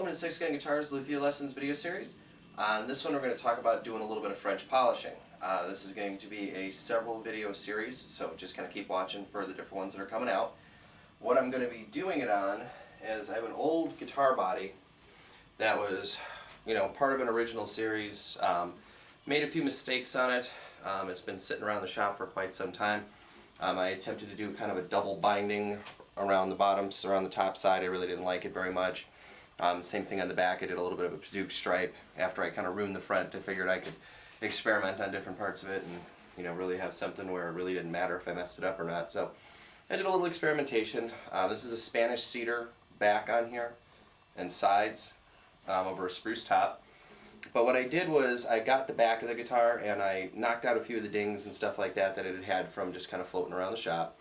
welcome to 6 Gun Guitars Luthier Lessons video series. On this one we're going to talk about doing a little bit of French polishing. This is going to be a several video series, so just kind of keep watching for the different ones that are coming out. What I'm going to be doing it on is I have an old guitar body that was, part of an original series. Made a few mistakes on it. It's been sitting around the shop for quite some time. I attempted to do kind of a double binding around the bottoms, around the top side. I really didn't like it very much. Same thing on the back. I did a little bit of a Duke stripe after I kind of ruined the front. I figured I could experiment on different parts of it and really have something where it really didn't matter if I messed it up or not. So I did a little experimentation. This is a Spanish cedar back on here and sides over a spruce top. But what I did was I got the back of the guitar and I knocked out a few of the dings and stuff like that it had had from just kind of floating around the shop.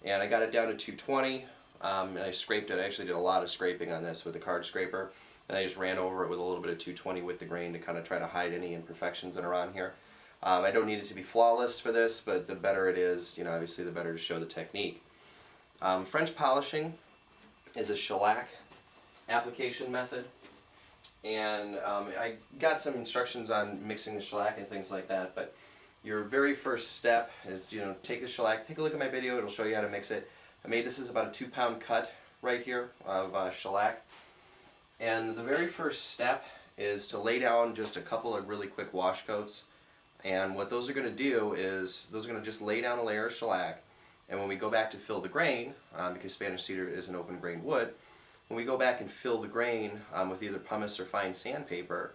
And I got it down to 220. And I scraped it. I actually did a lot of scraping on this with a card scraper, and I just ran over it with a little bit of 220 with the grain to kind of try to hide any imperfections that are on here. I don't need it to be flawless for this, but the better it is, obviously the better to show the technique. French polishing is a shellac application method, and I got some instructions on mixing the shellac and things like that, but your very first step is, take the shellac, take a look at my video, it'll show you how to mix it. I made this as about a 2-pound cut right here of shellac, and the very first step is to lay down just a couple of really quick wash coats. And what those are going to do is those are going to just lay down a layer of shellac, and when we go back to fill the grain, because Spanish cedar is an open grain wood, when we go back and fill the grain with either pumice or fine sandpaper,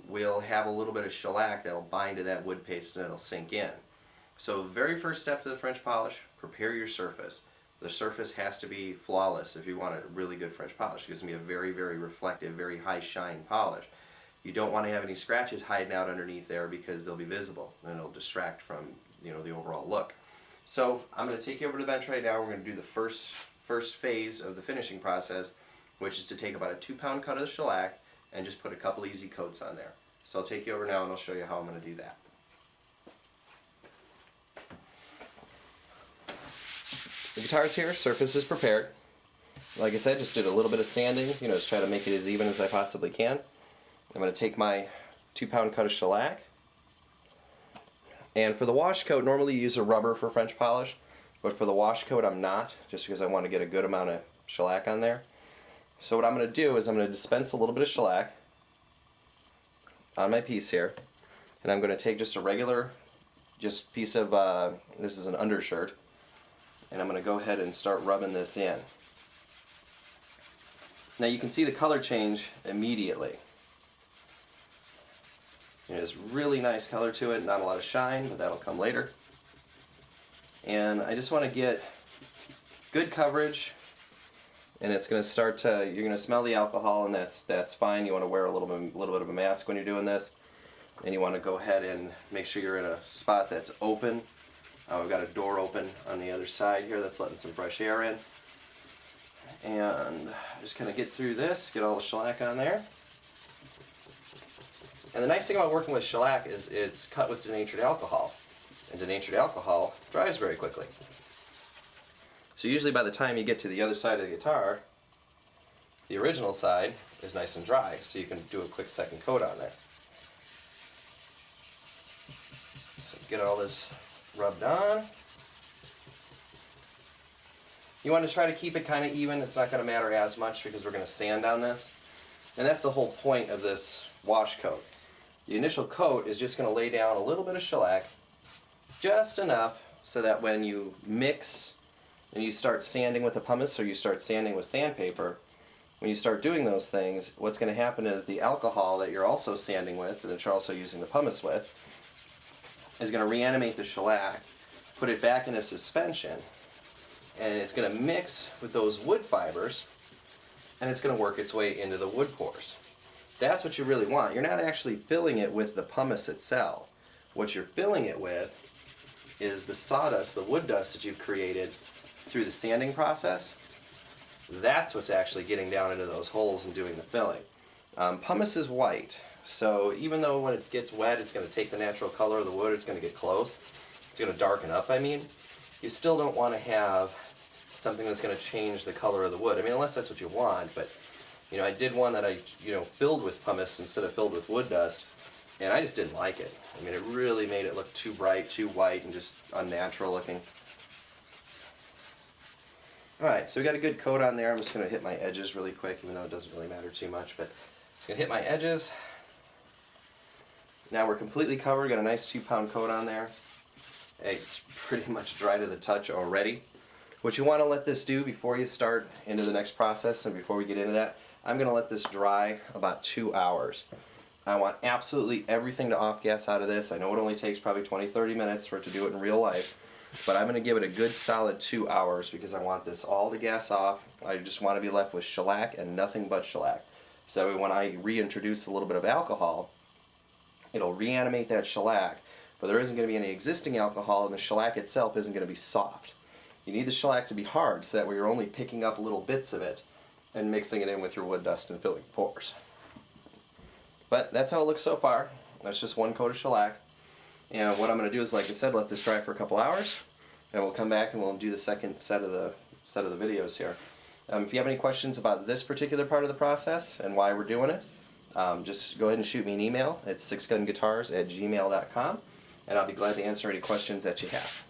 we'll have a little bit of shellac that will bind to that wood paste and it'll sink in. So the very first step to the French polish, prepare your surface. The surface has to be flawless if you want a really good French polish. It's going to be a very, very reflective, very high shine polish. You don't want to have any scratches hiding out underneath there because they'll be visible and it'll distract from the overall look. So I'm going to take you over to the bench right now. We're going to do the first phase of the finishing process, which is to take about a 2-pound cut of the shellac and just put a couple easy coats on there. So I'll take you over now and I'll show you how I'm going to do that. The guitar's here, surface is prepared. Like I said, just did a little bit of sanding, just try to make it as even as I possibly can. I'm going to take my 2-pound cut of shellac. And for the wash coat, normally you use a rubber for French polish, but for the wash coat I'm not, just because I want to get a good amount of shellac on there. So what I'm going to do is I'm going to dispense a little bit of shellac on my piece here, and I'm going to take just a regular piece of, this is an undershirt, and I'm going to go ahead and start rubbing this in. Now you can see the color change immediately. There's really nice color to it, not a lot of shine, but that'll come later. And I just want to get good coverage, and it's going to start to, you're going to smell the alcohol, and that's fine. You want to wear a little bit of a mask when you're doing this, and you want to go ahead and make sure you're in a spot that's open. We've got a door open on the other side here that's letting some fresh air in. And just kind of get through this, get all the shellac on there. And the nice thing about working with shellac is it's cut with denatured alcohol. And denatured alcohol dries very quickly. So usually by the time you get to the other side of the guitar, the original side is nice and dry, so you can do a quick second coat on there. So get all this rubbed on. You want to try to keep it kind of even. It's not going to matter as much because we're going to sand on this. And that's the whole point of this wash coat. The initial coat is just going to lay down a little bit of shellac, just enough so that when you mix and you start sanding with the pumice or you start sanding with sandpaper, when you start doing those things, what's going to happen is the alcohol that you're also sanding with, and that you're also using the pumice with, is going to reanimate the shellac, put it back in a suspension, and it's going to mix with those wood fibers, and it's going to work its way into the wood pores. That's what you really want. You're not actually filling it with the pumice itself. What you're filling it with is the sawdust, the wood dust that you've created through the sanding process. That's what's actually getting down into those holes and doing the filling. Pumice is white, so even though when it gets wet it's going to take the natural color of the wood, it's going to get close, it's going to darken up, you still don't want to have something that's going to change the color of the wood. Unless that's what you want, but You know, I did one that I, filled with pumice instead of filled with wood dust, and I just didn't like it. I mean, it really made it look too bright, too white, and just unnatural looking. Alright, so we got a good coat on there. I'm just going to hit my edges really quick, even though it doesn't really matter too much, but just going to hit my edges. Now we're completely covered, got a nice 2-pound coat on there. It's pretty much dry to the touch already. What you want to let this do before you start into the next process, and before we get into that, I'm going to let this dry about 2 hours. I want absolutely everything to off-gas out of this. I know it only takes probably 20-30 minutes for it to do it in real life, but I'm going to give it a good solid 2 hours because I want this all to gas off. I just want to be left with shellac and nothing but shellac. So when I reintroduce a little bit of alcohol, it'll reanimate that shellac, but there isn't going to be any existing alcohol, and the shellac itself isn't going to be soft. You need the shellac to be hard so that way you're only picking up little bits of it and mixing it in with your wood dust and filling pores. But that's how it looks so far. That's just one coat of shellac. And what I'm going to do is, like I said, let this dry for a couple hours, and we'll come back and we'll do the second set of the videos here. If you have any questions about this particular part of the process and why we're doing it, just go ahead and shoot me an email at 6gunguitars@gmail.com, and I'll be glad to answer any questions that you have.